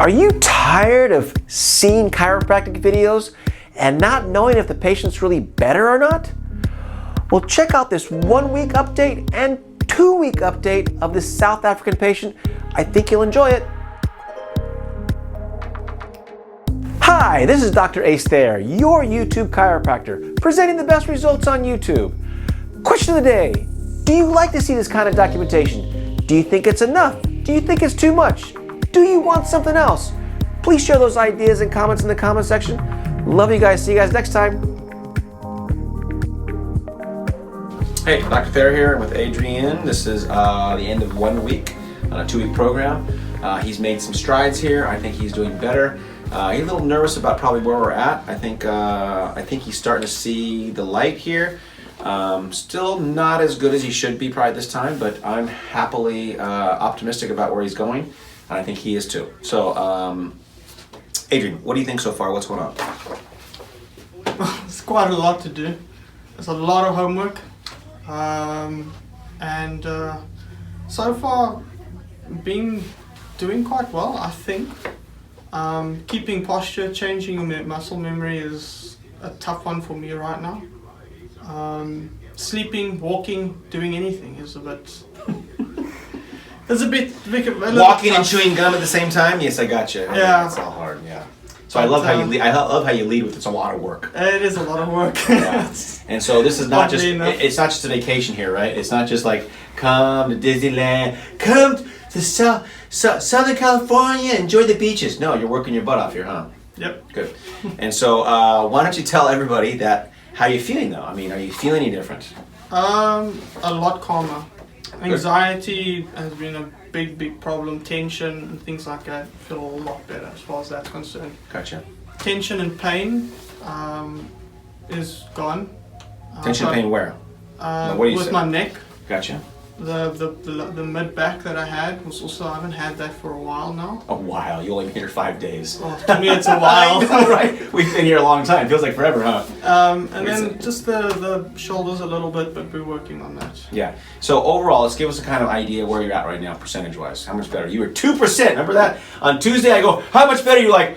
Are you tired of seeing chiropractic videos and not knowing if the patient's really better or not? Well, check out this 1-week update and 2-week update of this South African patient. I think you'll enjoy it. Hi, this is Dr. Ace Thayer, your YouTube chiropractor, presenting the best results on YouTube. Question of the day: do you like to see this kind of documentation? Do you think it's enough? Do you think it's too much? Do you want something else? Please share those ideas and comments in the comment section. Love you guys. See you guys next time. Hey, Dr. Thayer here with Adrian. This is the end of 1 week on a 2-week program. He's made some strides here. I think he's doing better. He's a little nervous about probably where we're at. I think he's starting to see the light here. Still not as good as he should be probably this time, but I'm happily optimistic about where he's going, and I think he is too. So, Adrian, what do you think so far? What's going on? It's quite a lot to do. It's a lot of homework, and so far doing quite well, I think. Keeping posture, changing your muscle memory is a tough one for me right now. Sleeping, walking, doing anything is a bit. It's a bit Walking and chewing gum at the same time. Yes, I got you. Yeah, it's all hard. Yeah. So I love how you lead. I love how you lead with it's a lot of work. It is a lot of work. Yeah. And so this is not just. It's not just a vacation here, right? It's not just like come to Disneyland, come to Southern California, enjoy the beaches. No, you're working your butt off here, huh? Yep. Good. And so why don't you tell everybody that how you feeling though? I mean, are you feeling any different? A lot calmer. Anxiety has been a big problem. Tension and things like that feel a lot better as far as that's concerned. Gotcha. Tension and pain is gone. Tension and pain where? What do you with say? My neck. Gotcha. The mid back that I had was also, I haven't had that for a while now. A while? You only been here 5 days. Oh, to me it's a while. I know, right? We've been here a long time. Feels like forever, huh? And then just the shoulders a little bit, but we're working on that. Yeah. So overall, let's give us a kind of idea where you're at right now, percentage-wise. How much better? You were 2%. Remember that? On Tuesday, I go, how much better? You're like,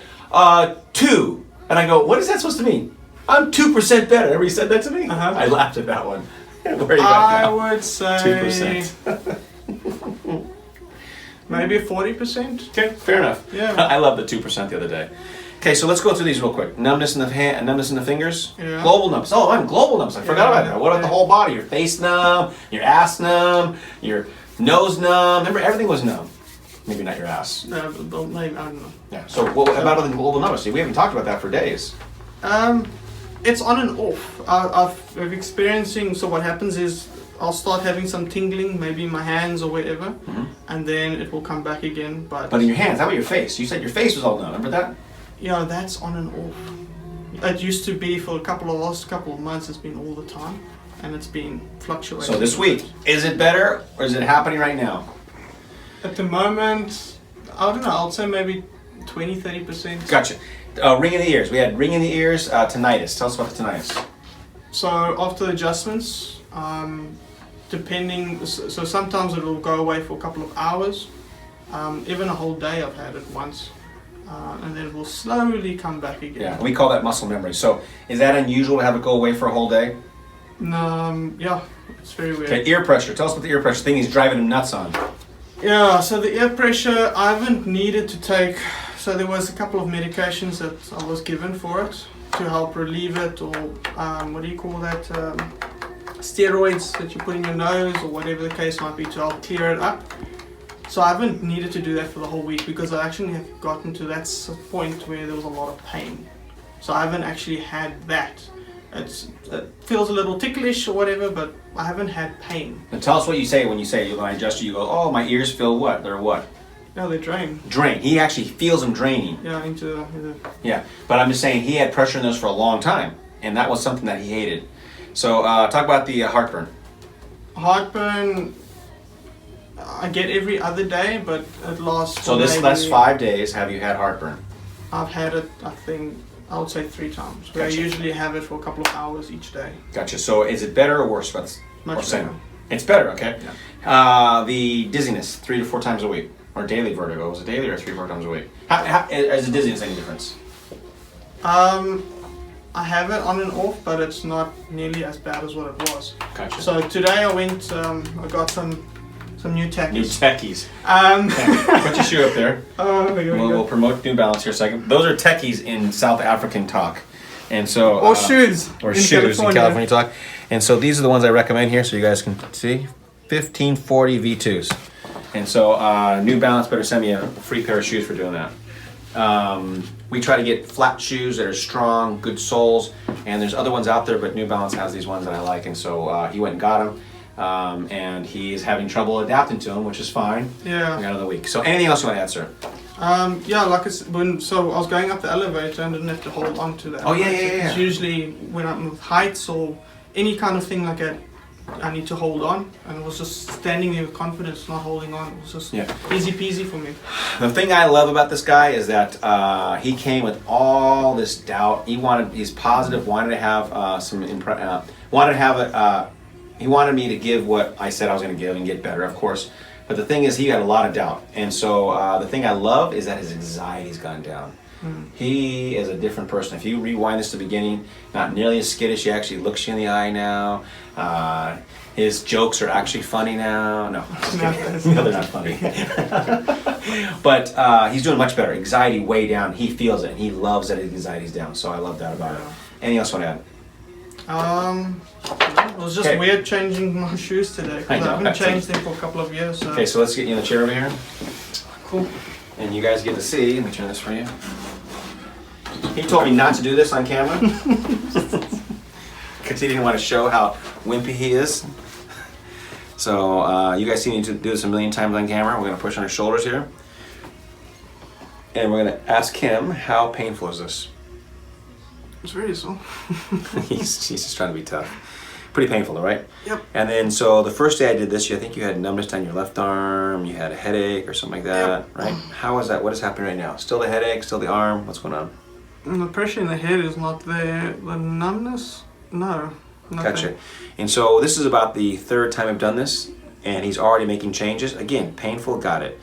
2. And I go, what is that supposed to mean? I'm 2% better. Everybody said that to me? Uh-huh. I laughed at that one. Where are you at now? I would say 2%. Maybe 40%. Okay, fair enough. Yeah. I love the 2% the other day. Okay, so let's go through these real quick. Numbness in the hand, numbness in the fingers. Yeah. Global numbness. Oh, I'm global numbness. I forgot about that. What about the whole body? Your face numb, your ass numb, your nose numb. Remember, everything was numb. Maybe not your ass. Maybe, I don't know. Yeah. So what about the global numbness? See, we haven't talked about that for days. It's on and off. I've experiencing, so what happens is I'll start having some tingling, maybe in my hands or wherever, and then it will come back again. But in your hands, how about your face? You said your face was all numb, remember that? Yeah, that's on and off. It used to be for last couple of months, it's been all the time, and it's been fluctuating. So this week, is it better or is it happening right now? At the moment, I don't know, I'll say maybe 20-30%. Gotcha. Ring in the ears. We had ring in the ears, tinnitus. Tell us about the tinnitus. So after the adjustments, depending, so sometimes it will go away for a couple of hours, even a whole day I've had it once, and then it will slowly come back again. Yeah, we call that muscle memory. So is that unusual to have it go away for a whole day? Yeah, it's very weird. Okay, ear pressure. Tell us what the ear pressure thing he's driving him nuts on. Yeah, so the ear pressure, I haven't needed to take. So there was a couple of medications that I was given for it to help relieve it, or what do you call that? Steroids that you put in your nose, or whatever the case might be, to help clear it up. So I haven't needed to do that for the whole week because I actually have gotten to that point where there was a lot of pain. So I haven't actually had that. It feels a little ticklish or whatever, but I haven't had pain. And tell us what you say when I adjust you. You go, oh, my ears feel what? They're what? No, they drain. Drain. He actually feels them draining. Yeah, into Yeah, but I'm just saying he had pressure in those for a long time, and that was something that he hated. So talk about the heartburn. Heartburn, I get every other day, but it lasts. So this last 5 days, have you had heartburn? I've had it, I think, I would say 3 times. But Gotcha. I usually have it for a couple of hours each day. Gotcha. So is it better or worse? Much better. It's better, okay. Yeah. The dizziness, 3 to 4 times a week. or daily vertigo? Was it daily or 3-4 times a week? Is the dizziness any difference? I have it on and off, but it's not nearly as bad as what it was. Gotcha. So today I went, I got some new techies. New techies. Put your shoe up there. We'll promote New Balance here a second. Those are techies in South African talk. And so, or shoes. Or shoes in California talk. And so these are the ones I recommend here so you guys can see. 1540 V2s. And so New Balance better send me a free pair of shoes for doing that. We try to get flat shoes that are strong, good soles, and there's other ones out there, but New Balance has these ones that I like, and so he went and got them, and he's having trouble adapting to them, which is fine. Yeah. We got another week. So anything else you want to add, sir? Yeah, like I said, so I was going up the elevator and didn't have to hold on to that. Oh yeah. It's usually when I'm with heights or any kind of thing like that, I need to hold on, and it was just standing there with confidence, not holding on. It was just easy peasy for me. The thing I love about this guy is that he came with all this doubt. He's positive, wanted to have he wanted me to give what I said I was going to give and get better, of course. But the thing is, he had a lot of doubt, and so the thing I love is that his anxiety's gone down. He is a different person. If you rewind this to the beginning, not nearly as skittish. He actually looks you in the eye now. His jokes are actually funny now. No, no, they're not funny. But he's doing much better. Anxiety way down. He feels it, and he loves that his anxiety's down. So I love that about it. Anything else you want to add? It was just weird changing my shoes today. I haven't changed them for a couple of years. So. Okay, so let's get you in the chair over here. Cool. And you guys get to see. Let me turn this for you. He told me not to do this on camera because he didn't want to show how wimpy he is. So you guys see me to do this a million times on camera. We're going to push on his shoulders here. And we're going to ask him, how painful is this? It's very so. he's just trying to be tough. Pretty painful though, right? Yep. And then, so the first day I did this, I think you had numbness down your left arm, you had a headache or something like that, yep. Right? How is that? What is happening right now? Still the headache? Still the arm? What's going on? And the pressure in the head is not there. The numbness? No. Nothing. Gotcha. And so this is about the 3rd time I've done this, and he's already making changes. Again, painful, got it.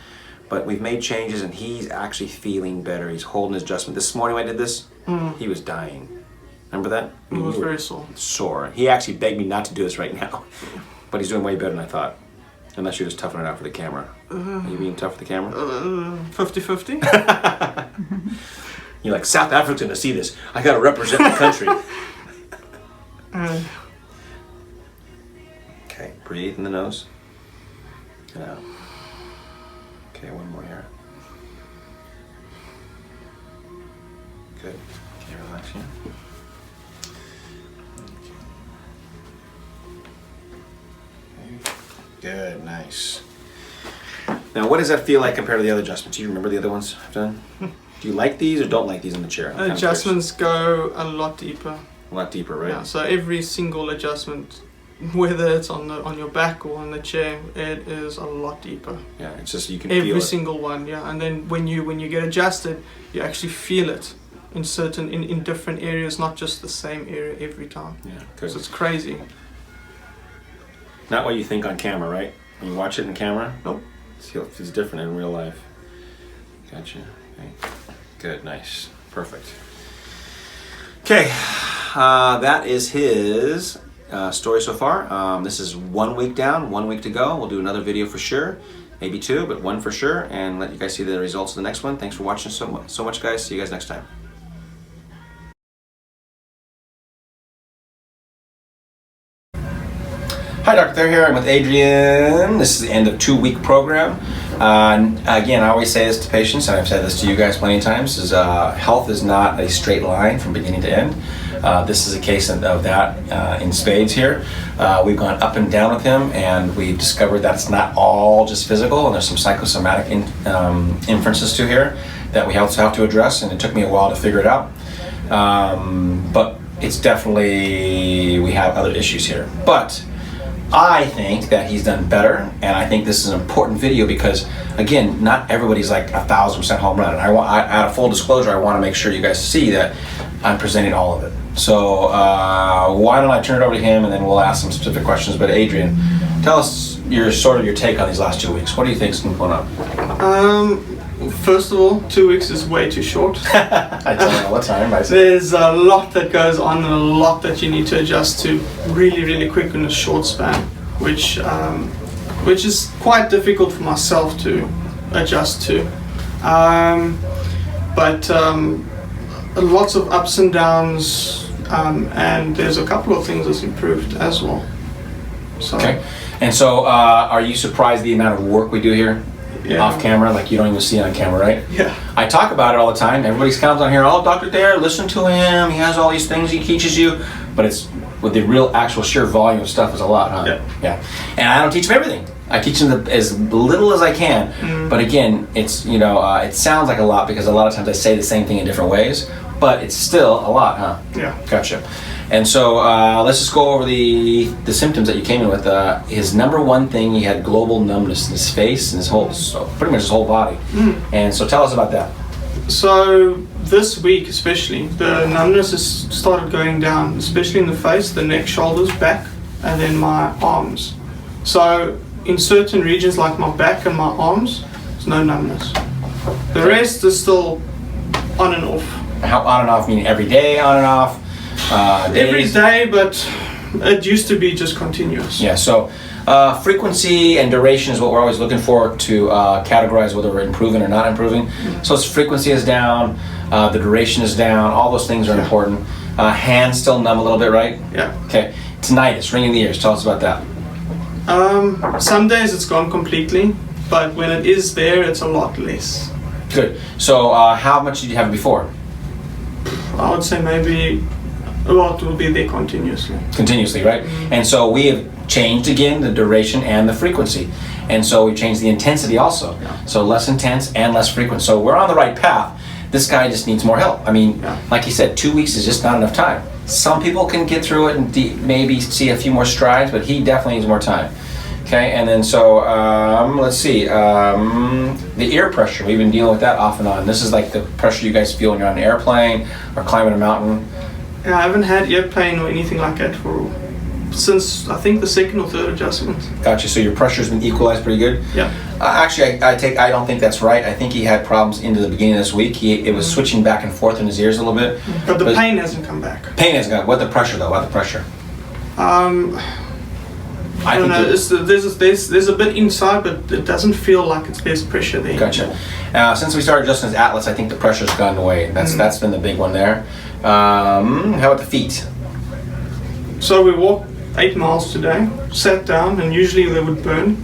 But we've made changes, and he's actually feeling better. He's holding his adjustment. This morning when I did this, he was dying. Remember that? It was very sore. Sore. He actually begged me not to do this right now. But he's doing way better than I thought. Unless you're just toughing it out for the camera. Are you being tough for the camera? 50-50. You're like, South African to see this. I gotta represent the country. Okay, breathe in the nose. And out. Okay, one more here. Good. Okay, relax here. Good, nice. Now, what does that feel like compared to the other adjustments? Do you remember the other ones I've done? Do you like these or don't like these in the chair? Adjustments go a lot deeper. A lot deeper, right? Yeah, so every single adjustment, whether it's on your back or on the chair, it is a lot deeper. Yeah, it's just you can feel it. Every single one, yeah. And then when you get adjusted, you actually feel it in different areas, not just the same area every time. Yeah, because it's crazy. Not what you think on camera, right? When you watch it in camera? Nope. It's different in real life. Gotcha. Okay. Good, nice. Perfect. Okay, that is his story so far. This is 1 week down, 1 week to go. We'll do another video for sure. Maybe 2, but 1 for sure. And let you guys see the results of the next one. Thanks for watching so much, guys. See you guys next time. Hi, Dr. Thayer here. I'm with Adrian. This is the end of 2-week program. Again, I always say this to patients, and I've said this to you guys plenty of times, is health is not a straight line from beginning to end. This is a case of that in spades here. We've gone up and down with him, and we've discovered that it's not all just physical, and there's some psychosomatic inferences to here that we also have to address, and it took me a while to figure it out. But it's definitely, we have other issues here. But I think that he's done better, and I think this is an important video because, again, not everybody's like 1,000% home run. And out of full disclosure, I want to make sure you guys see that I'm presenting all of it. So why don't I turn it over to him, and then we'll ask some specific questions. But Adrian, tell us your take on these last 2 weeks? What do you think's been going on? First of all, 2 weeks is way too short. I tell you all the time. There's a lot that goes on and a lot that you need to adjust to really, really quick in a short span, which is quite difficult for myself to adjust to. But lots of ups and downs, and there's a couple of things that's improved as well. So. Okay. And so, are you surprised the amount of work we do here? Yeah. Off camera, like you don't even see it on camera, right? Yeah. I talk about it all the time. Everybody comes on here, oh, Dr. Thayer, listen to him. He has all these things he teaches you. But it's with the real, actual, sheer volume of stuff is a lot, huh? Yeah. And I don't teach them everything. I teach them as little as I can. But again, it's, it sounds like a lot because a lot of times I say the same thing in different ways. But it's still a lot, huh? Yeah. Gotcha. And so let's just go over the symptoms that you came in with. His number one thing, he had global numbness in his face and pretty much his whole body. And so tell us about that. So this week especially, the numbness has started going down, especially in the face, the neck, shoulders, back, and then my arms. So in certain regions like my back and my arms, there's no numbness. The rest is still on and off. How on and off? Meaning every day, on and off? Every day, but it used to be just continuous. Yeah, so frequency and duration is what we're always looking for to categorize whether we're improving or not improving. So its frequency is down, the duration is down, all those things are important. Hands still numb a little bit, right? Yeah. Okay, tinnitus, ringing the ears, tell us about that. Some days it's gone completely, but when it is there, it's a lot less. Good. So how much did you have before? I would say maybe it will be there continuously. Continuously, right? And so we have changed again the duration and the frequency. And so we changed the intensity also. Yeah. So less intense and less frequent. So we're on the right path. This guy just needs more help. I mean, like you said, 2 weeks is just not enough time. Some people can get through it and maybe see a few more strides, but he definitely needs more time. Okay, and then so let's see, the ear pressure, we've been dealing with that off and on. This is like the pressure you guys feel when you're on an airplane or climbing a mountain. Yeah, I haven't had ear pain or anything like that since I think the second or third adjustment. Gotcha, so your pressure's been equalized pretty good? Yeah. Actually, I don't think that's right. I think he had problems into the beginning of this week. It was switching back and forth in his ears a little bit. But the pain hasn't come back. Pain hasn't come. What the pressure though? What the pressure? I don't know. There's a bit inside, but it doesn't feel like there's pressure there. Gotcha. Since we started adjusting his atlas, I think the pressure's gone away. That's been the big one there. How about the feet? So we walked 8 miles today, sat down, and usually they would burn.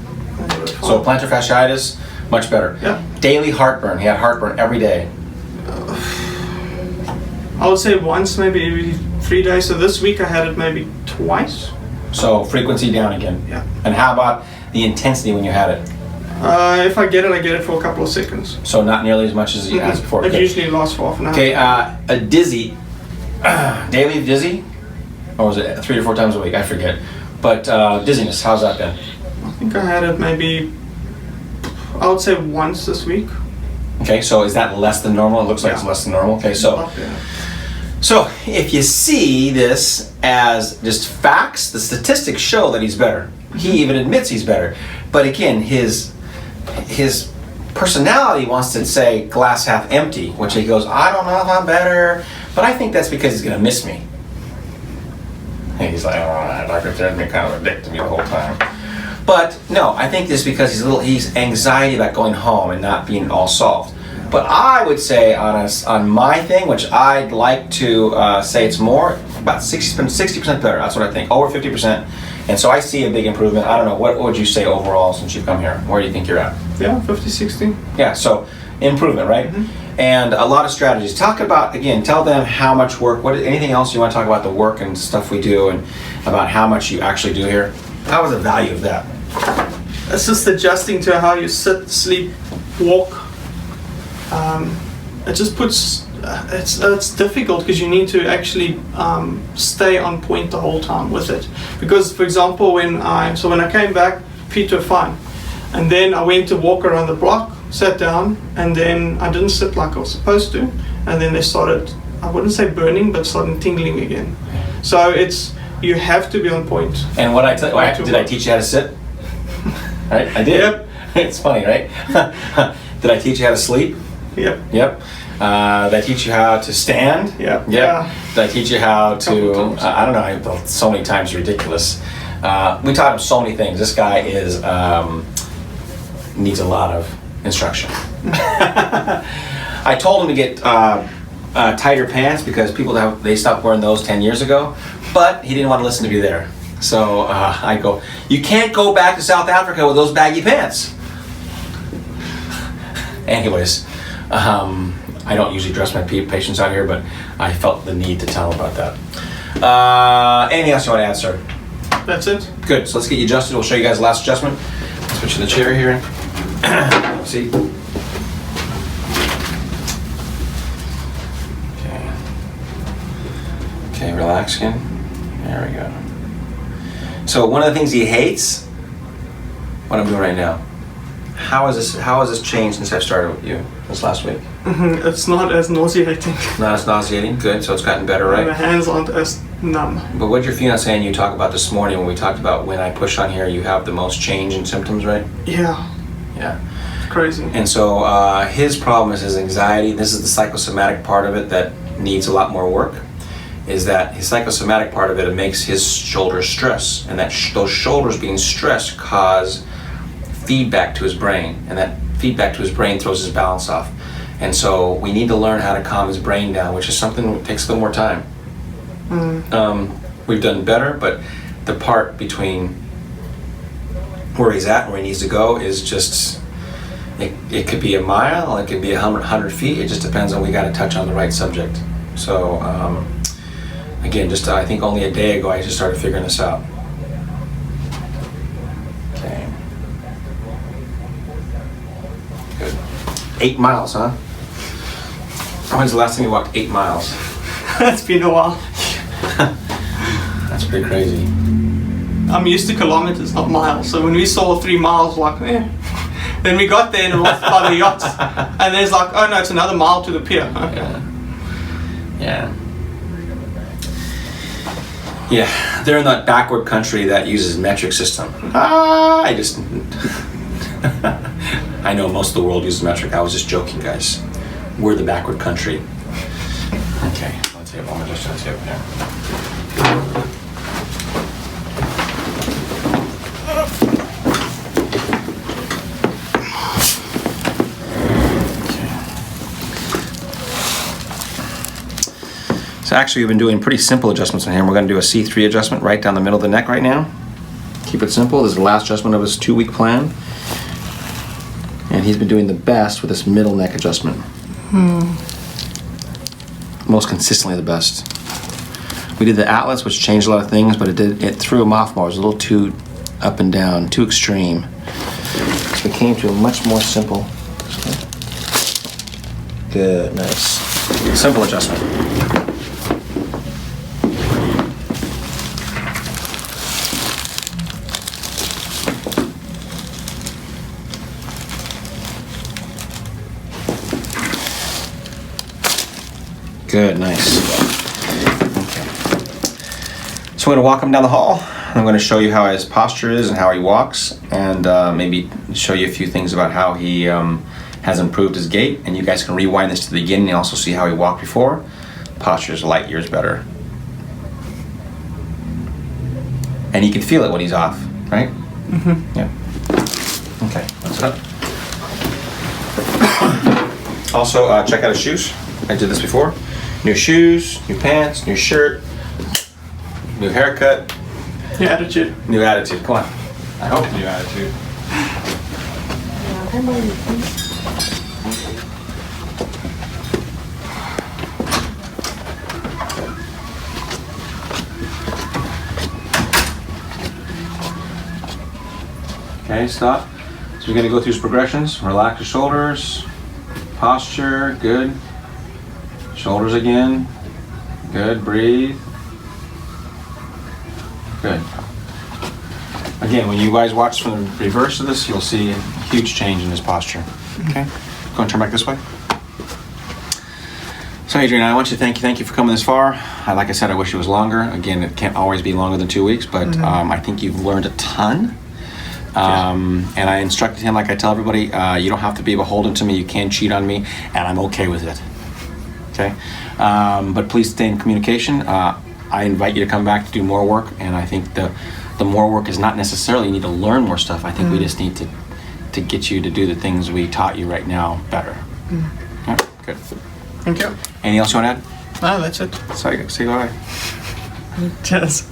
So plantar fasciitis, much better. Yeah. Daily heartburn. He had heartburn every day. I would say once, maybe every 3 days. So this week I had it maybe twice. So frequency down again. Yeah. And how about the intensity when you had it? If I get it for a couple of seconds. So not nearly as much as you asked before. It usually lasts for half an hour. Okay, a dizzy, daily dizzy, or was it 3 to 4 times a week? I forget. But dizziness, how's that been? I think I had it maybe, I would say once this week. Okay, so is that less than normal? It looks like it's less than normal. Okay, so if you see this as just facts, the statistics show that he's better. He even admits he's better. But again, his personality wants to say glass half empty, which he goes, I don't know if I'm better, but I think that's because he's going to miss me. And he's like, oh, Dr. Thayer's been kind of a dick to me the whole time. But no, I think this is because he's anxiety about going home and not being all solved. But I would say on my thing, which I'd like to say it's more, about 60% better. That's what I think, over 50%. And so I see a big improvement. I don't know, what would you say overall since you've come here? Where do you think you're at? Yeah, 50, 60. Yeah, so improvement, right? And a lot of strategies. Talk about, again, tell them how much work, anything else you want to talk about the work and stuff we do and about how much you actually do here? How was the value of that? It's just adjusting to how you sit, sleep, walk. It just puts, it's difficult because you need to actually stay on point the whole time with it. Because, for example, when I came back, feet were fine. And then I went to walk around the block, sat down, and then I didn't sit like I was supposed to. And then they started, I wouldn't say burning, but started tingling again. So you have to be on point. And did I teach you how to sit? right? I did. Yep. It's funny, right? Did I teach you how to sleep? Yep. Yep. Did I teach you how to stand? Yep. Yep. Yeah. Did I teach you how to, times. I don't know, I built so many times, ridiculous. We taught him so many things. This guy is, needs a lot of instruction. I told him to get tighter pants because they stopped wearing those 10 years ago, but he didn't want to listen to me there. So I go, you can't go back to South Africa with those baggy pants. Anyways, I don't usually dress my patients out here, but I felt the need to tell them about that. Anything else you want to add, sir? That's it. Good, so let's get you adjusted. We'll show you guys the last adjustment. Switch to the chair here. See? Okay. Okay, relax again. There we go. So one of the things he hates, what I'm doing right now. How has this changed since I started with you this last week? It's not as nauseating. Not as nauseating. Good. So it's gotten better, right? And the hands aren't as numb. But what your fiance and you talk about this morning when we talked about when I push on here, you have the most change in symptoms, right? Yeah. Yeah. It's crazy. And so his problem is his anxiety. This is the psychosomatic part of it that needs a lot more work. Is that his psychosomatic part of it makes his shoulders stress, and that those shoulders being stressed cause feedback to his brain, and that feedback to his brain throws his balance off. And so we need to learn how to calm his brain down, which is something that takes a little more time. We've done better, but the part between where he's at and where he needs to go is just, it could be a mile, it could be 100 feet, it just depends on, we got to touch on the right subject. So again, just I think only a day ago I just started figuring this out. Okay. Good. 8 miles, huh? When's the last time you walked 8 miles? It's been a while. That's pretty crazy. I'm used to kilometers, not miles. So when we saw 3 miles, like, eh. Then we got there and it was by the yacht. And there's like, oh no, it's another mile to the pier. Okay. Yeah. Yeah, they're in that backward country that uses metric system. I know most of the world uses metric. I was just joking, guys. We're the backward country. Okay, let's see if I'm just gonna table here. So actually we've been doing pretty simple adjustments in here. We're going to do a C3 adjustment right down the middle of the neck right now. Keep it simple. This is the last adjustment of his 2-week plan. And he's been doing the best with this middle neck adjustment. Most consistently the best. We did the Atlas, which changed a lot of things, but it threw him off more. It was a little too up and down, too extreme. So we came to a much more simple. Good, nice. Simple adjustment. Good, nice. Okay. So we're going to walk him down the hall. I'm going to show you how his posture is and how he walks, and maybe show you a few things about how he has improved his gait. And you guys can rewind this to the beginning and also see how he walked before. Posture is light years better. And he can feel it when he's off, right? Mm-hmm. Yeah. Okay, that's it up. Also, check out his shoes. I did this before. New shoes, new pants, new shirt, new haircut. New attitude. New attitude, come on. I hope new attitude. Okay, stop. So we're gonna go through his progressions. Relax your shoulders, posture, good. Shoulders again. Good, breathe. Good. Again, when you guys watch from the reverse of this, you'll see a huge change in his posture. Okay? Go and turn back this way. So Adrian, I want you to thank you for coming this far. Like I said, I wish it was longer. Again, it can't always be longer than 2 weeks, but I think you've learned a ton. And I instructed him, like I tell everybody, you don't have to be beholden to me. You can cheat on me, and I'm okay with it. Okay, but please stay in communication. I invite you to come back to do more work, and I think the more work is not necessarily you need to learn more stuff. I think we just need to get you to do the things we taught you right now better. Yeah, good. Thank you. Anything else you want to add? No, that's it. Say goodbye. Cheers.